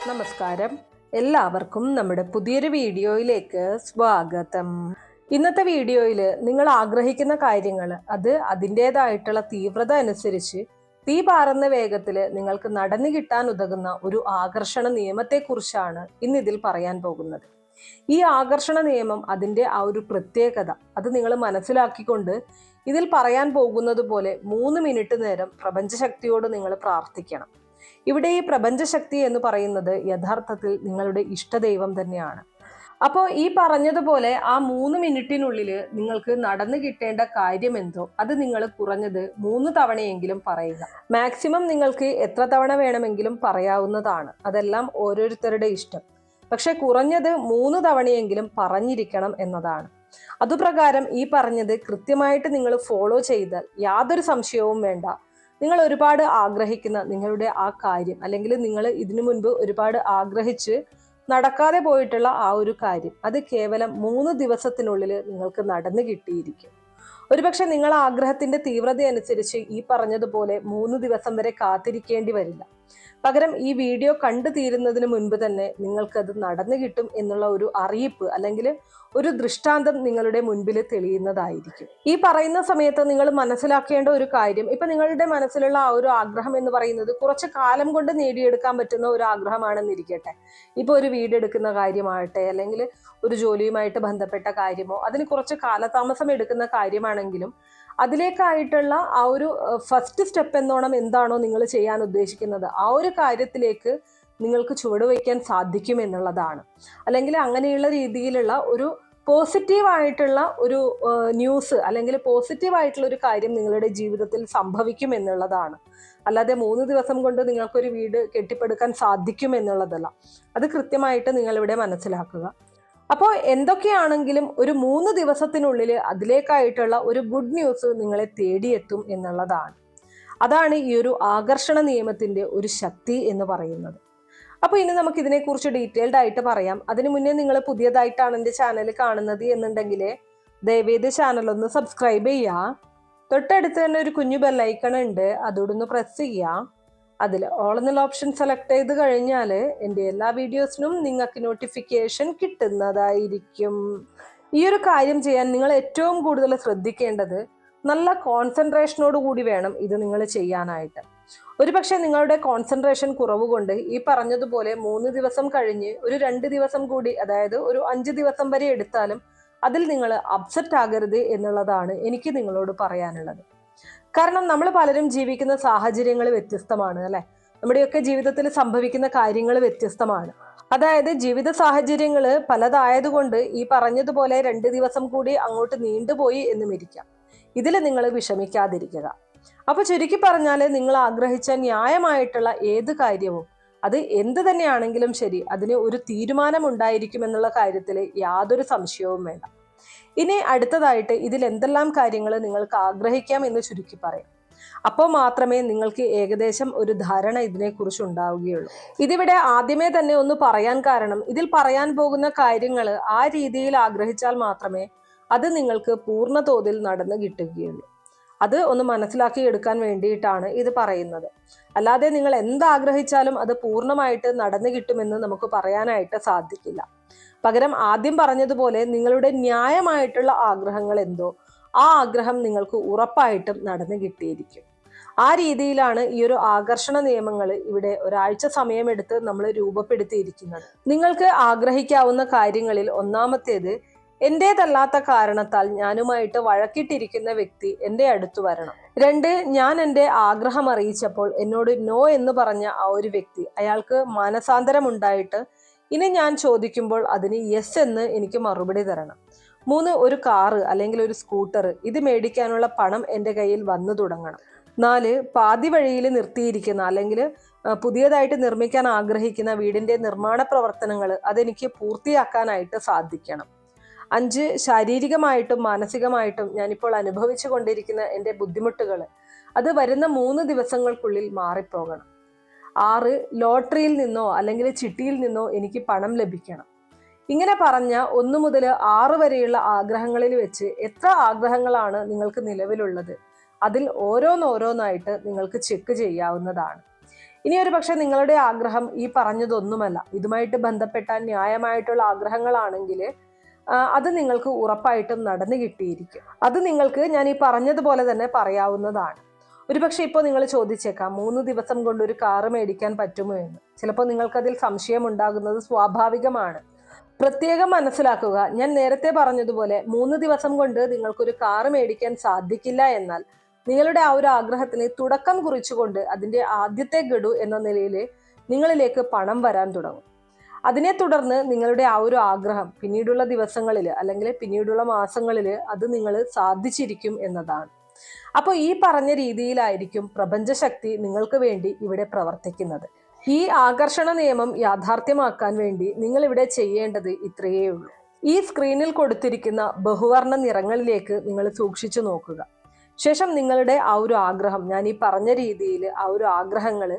നമസ്കാരം. എല്ലാവർക്കും നമ്മുടെ പുതിയൊരു വീഡിയോയിലേക്ക് സ്വാഗതം. ഇന്നത്തെ വീഡിയോയിൽ നിങ്ങൾ ആഗ്രഹിക്കുന്ന കാര്യങ്ങൾ അത് അതിൻ്റെതായിട്ടുള്ള തീവ്രത അനുസരിച്ച് തീ പാറുന്ന വേഗത്തിൽ നിങ്ങൾക്ക് നടന്നു കിട്ടാൻ ഉതകുന്ന ഒരു ആകർഷണ നിയമത്തെക്കുറിച്ചാണ് ഇന്നിതിൽ പറയാൻ പോകുന്നത്. ഈ ആകർഷണ നിയമം അതിൻ്റെ ആ ഒരു പ്രത്യേകത അത് നിങ്ങൾ മനസ്സിലാക്കിക്കൊണ്ട് ഇതിൽ പറയാൻ പോകുന്നത് പോലെ 3 മിനിറ്റ് നേരം പ്രപഞ്ചശക്തിയോട് നിങ്ങൾ പ്രാർത്ഥിക്കണം. ഇവിടെ ഈ പ്രപഞ്ചശക്തി എന്ന് പറയുന്നത് യഥാർത്ഥത്തിൽ നിങ്ങളുടെ ഇഷ്ടദൈവം തന്നെയാണ്. അപ്പോൾ ഈ പറഞ്ഞതുപോലെ ആ 3 മിനിറ്റിനുള്ളിൽ നിങ്ങൾക്ക് നടന്നു കിട്ടേണ്ട കാര്യം എന്തോ അത് നിങ്ങൾ കുറഞ്ഞത് 3 തവണയെങ്കിലും പറയുക. മാക്സിമം നിങ്ങൾക്ക് എത്ര തവണ വേണമെങ്കിലും പറയാവുന്നതാണ്, അതെല്ലാം ഓരോരുത്തരുടെ ഇഷ്ടം. പക്ഷെ കുറഞ്ഞത് 3 തവണയെങ്കിലും പറഞ്ഞിരിക്കണം എന്നതാണ്. അതുപ്രകാരം ഈ പറഞ്ഞത് കൃത്യമായിട്ട് നിങ്ങൾ ഫോളോ ചെയ്താൽ യാതൊരു സംശയവും വേണ്ട, നിങ്ങൾ ഒരുപാട് ആഗ്രഹിക്കുന്ന നിങ്ങളുടെ ആ കാര്യം, അല്ലെങ്കിൽ നിങ്ങൾ ഇതിനു മുൻപ് ഒരുപാട് ആഗ്രഹിച്ച് നടക്കാതെ പോയിട്ടുള്ള ആ ഒരു കാര്യം അത് കേവലം 3 ദിവസത്തിനുള്ളിൽ നിങ്ങൾക്ക് നടന്നു കിട്ടിയിരിക്കും. ഒരുപക്ഷെ നിങ്ങൾ ആഗ്രഹത്തിന്റെ തീവ്രത അനുസരിച്ച് ഈ പറഞ്ഞതുപോലെ 3 ദിവസം വരെ കാത്തിരിക്കേണ്ടി വരില്ല. പകരം ഈ വീഡിയോ കണ്ടു തീരുന്നതിന് മുൻപ് തന്നെ നിങ്ങൾക്കത് നടന്നു കിട്ടും എന്നുള്ള ഒരു അറിയിപ്പ് അല്ലെങ്കിൽ ഒരു ദൃഷ്ടാന്തം നിങ്ങളുടെ മുൻപിൽ തെളിയുന്നതായിരിക്കും. ഈ പറയുന്ന സമയത്ത് നിങ്ങൾ മനസ്സിലാക്കേണ്ട ഒരു കാര്യം, ഇപ്പൊ നിങ്ങളുടെ മനസ്സിലുള്ള ആ ഒരു ആഗ്രഹം എന്ന് പറയുന്നത് കുറച്ച് കാലം കൊണ്ട് നേടിയെടുക്കാൻ പറ്റുന്ന ഒരു ആഗ്രഹമാണെന്നിരിക്കട്ടെ. ഇപ്പൊ ഒരു വീടെടുക്കുന്ന കാര്യമാകട്ടെ, അല്ലെങ്കിൽ ഒരു ജോലിയുമായിട്ട് ബന്ധപ്പെട്ട കാര്യമോ, അതിന് കുറച്ച് കാലതാമസം എടുക്കുന്ന കാര്യമാണെങ്കിലും അതിലേക്കായിട്ടുള്ള ആ ഒരു ഫസ്റ്റ് സ്റ്റെപ്പ് എന്നോണം എന്താണോ നിങ്ങൾ ചെയ്യാൻ ഉദ്ദേശിക്കുന്നത് ആ ഒരു കാര്യത്തിലേക്ക് നിങ്ങൾക്ക് ചുവടുവയ്ക്കാൻ സാധിക്കും എന്നുള്ളതാണ്. അല്ലെങ്കിൽ അങ്ങനെയുള്ള രീതിയിലുള്ള ഒരു പോസിറ്റീവായിട്ടുള്ള ഒരു ന്യൂസ് അല്ലെങ്കിൽ പോസിറ്റീവായിട്ടുള്ള ഒരു കാര്യം നിങ്ങളുടെ ജീവിതത്തിൽ സംഭവിക്കും എന്നുള്ളതാണ്. അല്ലാതെ 3 ദിവസം കൊണ്ട് നിങ്ങൾക്കൊരു വീട് കെട്ടിപ്പടുക്കാൻ സാധിക്കും എന്നുള്ളതല്ല. അത് കൃത്യമായിട്ട് നിങ്ങളിവിടെ മനസ്സിലാക്കുക. അപ്പോൾ എന്തൊക്കെയാണെങ്കിലും ഒരു 3 ദിവസത്തിനുള്ളിൽ അതിലേക്കായിട്ടുള്ള ഒരു ഗുഡ് ന്യൂസ് നിങ്ങളെ തേടിയെത്തും എന്നുള്ളതാണ്. അതാണ് ഈ ഒരു ആകർഷണ നിയമത്തിന്റെ ഒരു ശക്തി എന്ന് പറയുന്നത്. അപ്പോൾ ഇനി നമുക്ക് ഇതിനെക്കുറിച്ച് ഡീറ്റെയിൽഡ് ആയിട്ട് പറയാം. അതിനു മുന്നേ നിങ്ങൾ പുതിയതായിട്ടാണ് എൻ്റെ ചാനൽ കാണുന്നത് എന്നുണ്ടെങ്കിൽ ദയവേത് ചാനൽ ഒന്ന് സബ്സ്ക്രൈബ് ചെയ്യുക. തൊട്ടടുത്ത് തന്നെ ഒരു കുഞ്ഞു ബെല്ലൈക്കൺ ഉണ്ട്, അതോടൊന്ന് പ്രസ് ചെയ്യുക. അതിൽ ഓൾ എന്നുള്ള ഓപ്ഷൻ സെലക്ട് ചെയ്ത് കഴിഞ്ഞാൽ എൻ്റെ എല്ലാ വീഡിയോസിനും നിങ്ങൾക്ക് നോട്ടിഫിക്കേഷൻ കിട്ടുന്നതായിരിക്കും. ഈ ഒരു കാര്യം ചെയ്യാൻ നിങ്ങൾ ഏറ്റവും കൂടുതൽ ശ്രദ്ധിക്കേണ്ടത് നല്ല കോൺസെൻട്രേഷനോട് കൂടി വേണം ഇത് നിങ്ങൾ ചെയ്യാനായിട്ട്. ഒരുപക്ഷെ നിങ്ങളുടെ കോൺസെൻട്രേഷൻ കുറവ് കൊണ്ട് ഈ പറഞ്ഞതുപോലെ 3 ദിവസം കഴിഞ്ഞ് ഒരു 2 ദിവസം കൂടി, അതായത് ഒരു 5 ദിവസം വരെ എടുത്താലും അതിൽ നിങ്ങൾ അപ്സെറ്റ് ആകരുത് എന്നുള്ളതാണ് എനിക്ക് നിങ്ങളോട് പറയാനുള്ളത്. കാരണം നമ്മൾ പലരും ജീവിക്കുന്ന സാഹചര്യങ്ങൾ വ്യത്യസ്തമാണ് അല്ലെ. നമ്മുടെയൊക്കെ ജീവിതത്തിൽ സംഭവിക്കുന്ന കാര്യങ്ങൾ വ്യത്യസ്തമാണ്. അതായത് ജീവിത സാഹചര്യങ്ങൾ പലതായതുകൊണ്ട് ഈ പറഞ്ഞതുപോലെ 2 ദിവസം കൂടി അങ്ങോട്ട് നീണ്ടുപോയി എന്നും ഇരിക്കാം. ഇതിൽ നിങ്ങൾ വിഷമിക്കാതിരിക്കുക. അപ്പൊ ചുരുക്കി പറഞ്ഞാൽ നിങ്ങൾ ആഗ്രഹിച്ച ന്യായമായിട്ടുള്ള ഏത് കാര്യവും അത് എന്ത് തന്നെയാണെങ്കിലും ശരി, അതിന് ഒരു തീരുമാനം ഉണ്ടായിരിക്കുമെന്നുള്ള കാര്യത്തിൽ യാതൊരു സംശയവും വേണ്ട. ഇനി അടുത്തതായിട്ട് ഇതിൽ എന്തെല്ലാം കാര്യങ്ങൾ നിങ്ങൾക്ക് ആഗ്രഹിക്കാം എന്ന് ചുരുക്കി പറയാം. അപ്പോൾ മാത്രമേ നിങ്ങൾക്ക് ഏകദേശം ഒരു ധാരണ ഇതിനെക്കുറിച്ച് ഉണ്ടാവുകയുള്ളൂ. ഇതിവിടെ ആദ്യമേ തന്നെ ഒന്ന് പറയാൻ കാരണം, ഇതിൽ പറയാൻ പോകുന്ന കാര്യങ്ങൾ ആ രീതിയിൽ ആഗ്രഹിച്ചാൽ മാത്രമേ അത് നിങ്ങൾക്ക് പൂർണ്ണ തോതിൽ നടന്നു കിട്ടുകയുള്ളൂ. അത് ഒന്ന് മനസ്സിലാക്കി എടുക്കാൻ വേണ്ടിയിട്ടാണ് ഇത് പറയുന്നത്. അല്ലാതെ നിങ്ങൾ എന്താഗ്രഹിച്ചാലും അത് പൂർണ്ണമായിട്ട് നടന്നു കിട്ടുമെന്ന് നമുക്ക് പറയാനായിട്ട് സാധിക്കില്ല. പകരം ആദ്യം പറഞ്ഞതുപോലെ നിങ്ങളുടെ ന്യായമായിട്ടുള്ള ആഗ്രഹങ്ങൾ എന്തോ ആ ആഗ്രഹം നിങ്ങൾക്ക് ഉറപ്പായിട്ടും നടന്നു കിട്ടിയിരിക്കും. ആ രീതിയിലാണ് ഈ ഒരു ആകർഷണ നിയമങ്ങൾ ഇവിടെ ഒരാഴ്ച സമയമെടുത്ത് നമ്മൾ രൂപപ്പെടുത്തിയിരിക്കുന്നത്. നിങ്ങൾക്ക് ആഗ്രഹിക്കാവുന്ന കാര്യങ്ങളിൽ ഒന്നാമത്തേത്, എന്റേതല്ലാത്ത കാരണത്താൽ ഞാനുമായിട്ട് വഴക്കിട്ടിരിക്കുന്ന വ്യക്തി എൻ്റെ അടുത്ത് വരണം. 2, ഞാൻ എൻ്റെ ആഗ്രഹം അറിയിച്ചപ്പോൾ എന്നോട് നോ എന്ന് പറഞ്ഞ ആ ഒരു വ്യക്തി, അയാൾക്ക് മാനസാന്തരം ഉണ്ടായിട്ട് ഇനി ഞാൻ ചോദിക്കുമ്പോൾ അതിന് യെസ് എന്ന് എനിക്ക് മറുപടി തരണം. 3, ഒരു കാറ് അല്ലെങ്കിൽ ഒരു സ്കൂട്ടർ ഇത് മേടിക്കാനുള്ള പണം എൻ്റെ കയ്യിൽ വന്നു തുടങ്ങണം. 4, പാതി വഴിയിൽ നിർത്തിയിരിക്കുന്ന അല്ലെങ്കിൽ പുതിയതായിട്ട് നിർമ്മിക്കാൻ ആഗ്രഹിക്കുന്ന വീടിൻ്റെ നിർമ്മാണ പ്രവർത്തനങ്ങൾ അതെനിക്ക് പൂർത്തിയാക്കാനായിട്ട് സാധിക്കണം. 5, ശാരീരികമായിട്ടും മാനസികമായിട്ടും ഞാനിപ്പോൾ അനുഭവിച്ചു കൊണ്ടിരിക്കുന്ന എൻ്റെ ബുദ്ധിമുട്ടുകൾ അത് വരുന്ന 3 ദിവസങ്ങൾക്കുള്ളിൽ മാറിപ്പോകണം. 6, ലോട്ടറിയിൽ നിന്നോ അല്ലെങ്കിൽ ചിട്ടിയിൽ നിന്നോ എനിക്ക് പണം ലഭിക്കണം. ഇങ്ങനെ പറഞ്ഞ 1 മുതൽ 6 വരെയുള്ള ആഗ്രഹങ്ങളിൽ വെച്ച് എത്ര ആഗ്രഹങ്ങളാണ് നിങ്ങൾക്ക് നിലവിലുള്ളത് അതിൽ ഓരോന്നോരോന്നായിട്ട് നിങ്ങൾക്ക് ചെക്ക് ചെയ്യാവുന്നതാണ്. ഇനി ഒരു പക്ഷെ നിങ്ങളുടെ ആഗ്രഹം ഈ പറഞ്ഞതൊന്നുമല്ല, ഇതുമായിട്ട് ബന്ധപ്പെട്ട ന്യായമായിട്ടുള്ള ആഗ്രഹങ്ങളാണെങ്കിൽ അത് നിങ്ങൾക്ക് ഉറപ്പായിട്ടും നടന്നു കിട്ടിയിരിക്കും. അത് നിങ്ങൾക്ക് ഞാൻ ഈ പറഞ്ഞതുപോലെ തന്നെ പറയാവുന്നതാണ്. ഒരുപക്ഷെ ഇപ്പോൾ നിങ്ങൾ ചോദിച്ചേക്കാം 3 ദിവസം കൊണ്ട് ഒരു കാറ് മേടിക്കാൻ പറ്റുമോ എന്ന്. ചിലപ്പോൾ നിങ്ങൾക്കതിൽ സംശയം ഉണ്ടാകുന്നത് സ്വാഭാവികമാണ്. പ്രത്യേകം മനസ്സിലാക്കുക, ഞാൻ നേരത്തെ പറഞ്ഞതുപോലെ 3 ദിവസം കൊണ്ട് നിങ്ങൾക്കൊരു കാറ് മേടിക്കാൻ സാധിക്കില്ല. എന്നാൽ നിങ്ങളുടെ ആ ഒരു ആഗ്രഹത്തിന് തുടക്കം കുറിച്ചുകൊണ്ട് അതിന്റെ ആദ്യത്തെ ഗഡു എന്ന നിലയിൽ നിങ്ങളിലേക്ക് പണം വരാൻ തുടങ്ങും. അതിനെ തുടർന്ന് നിങ്ങളുടെ ആ ഒരു ആഗ്രഹം പിന്നീടുള്ള ദിവസങ്ങളിൽ അല്ലെങ്കിൽ പിന്നീടുള്ള മാസങ്ങളിൽ അത് നിങ്ങൾ സാധിച്ചിരിക്കും എന്നതാണ്. അപ്പോൾ ഈ പറഞ്ഞ രീതിയിലായിരിക്കും പ്രപഞ്ചശക്തി നിങ്ങൾക്ക് വേണ്ടി ഇവിടെ പ്രവർത്തിക്കുന്നത്. ഈ ആകർഷണ നിയമം യാഥാർത്ഥ്യമാക്കാൻ വേണ്ടി നിങ്ങൾ ഇവിടെ ചെയ്യേണ്ടത് ഇത്രയേ ഉള്ളൂ. ഈ സ്ക്രീനിൽ കൊടുത്തിരിക്കുന്ന ബഹുവർണ്ണ നിറങ്ങളിലേക്ക് നിങ്ങൾ സൂക്ഷിച്ചു നോക്കുക. ശേഷം നിങ്ങളുടെ ആ ഒരു ആഗ്രഹം, ഞാൻ ഈ പറഞ്ഞ രീതിയിൽ ആ ഒരു ആഗ്രഹങ്ങൾ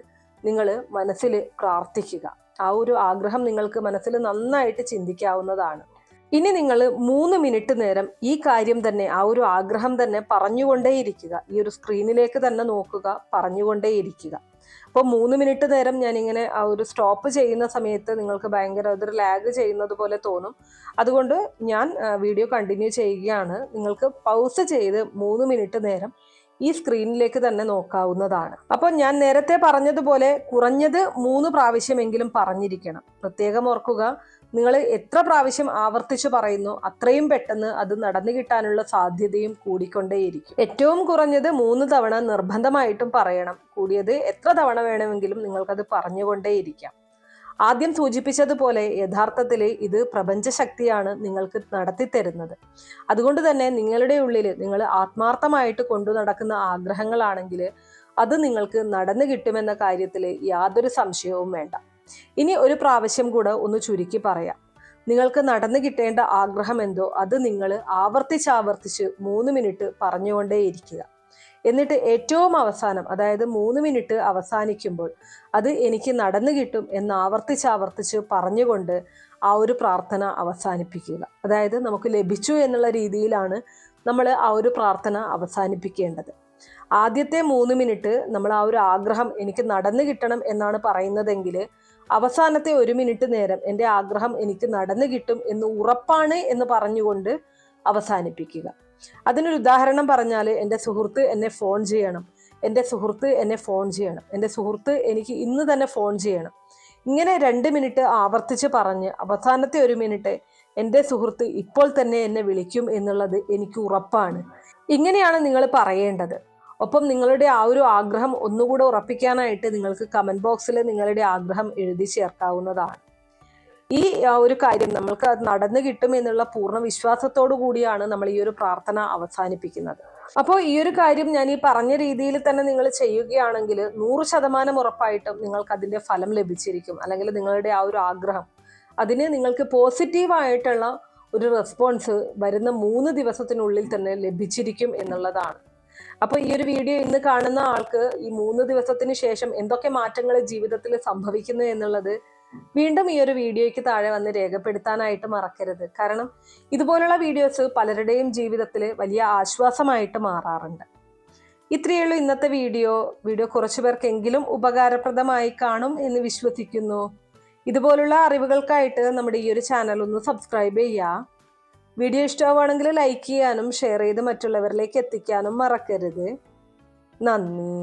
നിങ്ങൾ മനസ്സിൽ പ്രാർത്ഥിക്കുക. ആ ഒരു ആഗ്രഹം നിങ്ങൾക്ക് മനസ്സിൽ നന്നായിട്ട് ചിന്തിക്കാവുന്നതാണ്. ഇനി നിങ്ങൾ 3 മിനിറ്റ് നേരം ഈ കാര്യം തന്നെ, ആ ഒരു ആഗ്രഹം തന്നെ പറഞ്ഞുകൊണ്ടേയിരിക്കുക. ഈ ഒരു സ്ക്രീനിലേക്ക് തന്നെ നോക്കുക, പറഞ്ഞുകൊണ്ടേയിരിക്കുക. അപ്പോൾ 3 മിനിറ്റ് നേരം ഞാനിങ്ങനെ ആ ഒരു സ്റ്റോപ്പ് ചെയ്യുന്ന സമയത്ത് നിങ്ങൾക്ക് ഭയങ്കര അതൊരു ലാഗ് ചെയ്യുന്നത് പോലെ തോന്നും. അതുകൊണ്ട് ഞാൻ വീഡിയോ കണ്ടിന്യൂ ചെയ്യുകയാണ്. നിങ്ങൾക്ക് പൗസ് ചെയ്ത് 3 മിനിറ്റ് നേരം ഈ സ്ക്രീനിലേക്ക് തന്നെ നോക്കാവുന്നതാണ്. അപ്പോൾ ഞാൻ നേരത്തെ പറഞ്ഞതുപോലെ കുറഞ്ഞത് 3 പ്രാവശ്യമെങ്കിലും പറഞ്ഞിരിക്കണം. പ്രത്യേകം ഓർക്കുക, നിങ്ങൾ എത്ര പ്രാവശ്യം ആവർത്തിച്ചു പറയുന്നു അത്രയും പെട്ടെന്ന് അത് നടന്നു കിട്ടാനുള്ള സാധ്യതയും കൂടിക്കൊണ്ടേയിരിക്കും. ഏറ്റവും കുറഞ്ഞത് 3 തവണ നിർബന്ധമായിട്ടും പറയണം. കൂടിയത് എത്ര തവണ വേണമെങ്കിലും നിങ്ങൾക്കത് പറഞ്ഞുകൊണ്ടേയിരിക്കാം. ആദ്യം സൂചിപ്പിച്ചതുപോലെ യഥാർത്ഥത്തിൽ ഇത് പ്രപഞ്ചശക്തിയാണ് നിങ്ങൾക്ക് നടത്തിത്തരുന്നത്. അതുകൊണ്ട് തന്നെ നിങ്ങളുടെ ഉള്ളിൽ നിങ്ങൾ ആത്മാർത്ഥമായിട്ട് കൊണ്ടു നടക്കുന്ന ആഗ്രഹങ്ങളാണെങ്കിൽ അത് നിങ്ങൾക്ക് നടന്നു കിട്ടുമെന്ന കാര്യത്തിൽ യാതൊരു സംശയവും വേണ്ട. ഇനി ഒരു പ്രാവശ്യം കൂടെ ഒന്ന് ചുരുക്കി പറയാം. നിങ്ങൾക്ക് നടന്നു കിട്ടേണ്ട ആഗ്രഹം എന്തോ അത് നിങ്ങൾ ആവർത്തിച്ച് 3 മിനിറ്റ് പറഞ്ഞുകൊണ്ടേയിരിക്കുക. എന്നിട്ട് ഏറ്റവും അവസാനം, അതായത് 3 മിനിറ്റ് അവസാനിക്കുമ്പോൾ അത് എനിക്ക് നടന്നു കിട്ടും എന്ന് ആവർത്തിച്ച് പറഞ്ഞുകൊണ്ട് ആ ഒരു പ്രാർത്ഥന അവസാനിപ്പിക്കുക. അതായത് നമുക്ക് ലഭിച്ചു എന്നുള്ള രീതിയിലാണ് നമ്മൾ ആ ഒരു പ്രാർത്ഥന അവസാനിപ്പിക്കേണ്ടത്. ആദ്യത്തെ 3 മിനിറ്റ് നമ്മൾ ആ ഒരു ആഗ്രഹം എനിക്ക് നടന്നു കിട്ടണം എന്നാണ് പറയുന്നതെങ്കിൽ അവസാനത്തെ 1 മിനിറ്റ് നേരം എൻ്റെ ആഗ്രഹം എനിക്ക് നടന്നു കിട്ടും എന്ന് ഉറപ്പാണ് എന്ന് പറഞ്ഞുകൊണ്ട് അവസാനിപ്പിക്കുക. അതിനൊരു ഉദാഹരണം പറഞ്ഞാൽ, എൻ്റെ സുഹൃത്ത് എന്നെ ഫോൺ ചെയ്യണം, എൻ്റെ സുഹൃത്ത് എന്നെ ഫോൺ ചെയ്യണം, എൻ്റെ സുഹൃത്ത് എനിക്ക് ഇന്ന് തന്നെ ഫോൺ ചെയ്യണം. ഇങ്ങനെ 2 മിനിറ്റ് ആവർത്തിച്ച് പറഞ്ഞ് അവസാനത്തെ 1 മിനിറ്റ് എൻ്റെ സുഹൃത്ത് ഇപ്പോൾ തന്നെ എന്നെ വിളിക്കും എന്നുള്ളത് എനിക്ക് ഉറപ്പാണ്. ഇങ്ങനെയാണ് നിങ്ങൾ പറയേണ്ടത്. ഒപ്പം നിങ്ങളുടെ ആ ഒരു ആഗ്രഹം ഒന്നുകൂടെ ഉറപ്പിക്കാനായിട്ട് നിങ്ങൾക്ക് കമന്റ് ബോക്സിൽ നിങ്ങളുടെ ആഗ്രഹം എഴുതി ചേർക്കാവുന്നതാണ്. ഈ ഒരു കാര്യം നമ്മൾക്ക് അത് നടന്നു കിട്ടും എന്നുള്ള പൂർണ്ണ വിശ്വാസത്തോടു കൂടിയാണ് നമ്മൾ ഈ ഒരു പ്രാർത്ഥന അവസാനിപ്പിക്കുന്നത്. അപ്പോൾ ഈ ഒരു കാര്യം ഞാൻ ഈ പറഞ്ഞ രീതിയിൽ തന്നെ നിങ്ങൾ ചെയ്യുകയാണെങ്കിൽ 100% ഉറപ്പായിട്ടും നിങ്ങൾക്ക് അതിന്റെ ഫലം ലഭിച്ചിരിക്കും. അല്ലെങ്കിൽ നിങ്ങളുടെ ആ ഒരു ആഗ്രഹം അതിന് നിങ്ങൾക്ക് പോസിറ്റീവായിട്ടുള്ള ഒരു റെസ്പോൺസ് വരുന്ന 3 ദിവസത്തിനുള്ളിൽ തന്നെ ലഭിച്ചിരിക്കും എന്നുള്ളതാണ്. അപ്പോൾ ഈ ഒരു വീഡിയോ ഇന്ന് കാണുന്ന ആൾക്ക് ഈ 3 ദിവസത്തിന് ശേഷം എന്തൊക്കെ മാറ്റങ്ങൾ ജീവിതത്തിൽ സംഭവിക്കുന്നു എന്നുള്ളത് വീണ്ടും ഈ ഒരു വീഡിയോയ്ക്ക് താഴെ വന്ന് രേഖപ്പെടുത്താനായിട്ട് മറക്കരുത്. കാരണം ഇതുപോലുള്ള വീഡിയോസ് പലരുടെയും ജീവിതത്തിൽ വലിയ ആശ്വാസമായിട്ട് മാറാറുണ്ട്. ഇത്രയുള്ളൂ ഇന്നത്തെ വീഡിയോ. കുറച്ചു പേർക്കെങ്കിലും ഉപകാരപ്രദമായി കാണും എന്ന് വിശ്വസിക്കുന്നു. ഇതുപോലുള്ള അറിവുകൾക്കായിട്ട് നമ്മുടെ ഈ ഒരു ചാനൽ ഒന്ന് സബ്സ്ക്രൈബ് ചെയ്യുക. വീഡിയോ ഇഷ്ടമാവുകയാണെങ്കിൽ ലൈക്ക് ചെയ്യാനും ഷെയർ ചെയ്ത് മറ്റുള്ളവരിലേക്ക് എത്തിക്കാനും മറക്കരുത്. നന്ദി.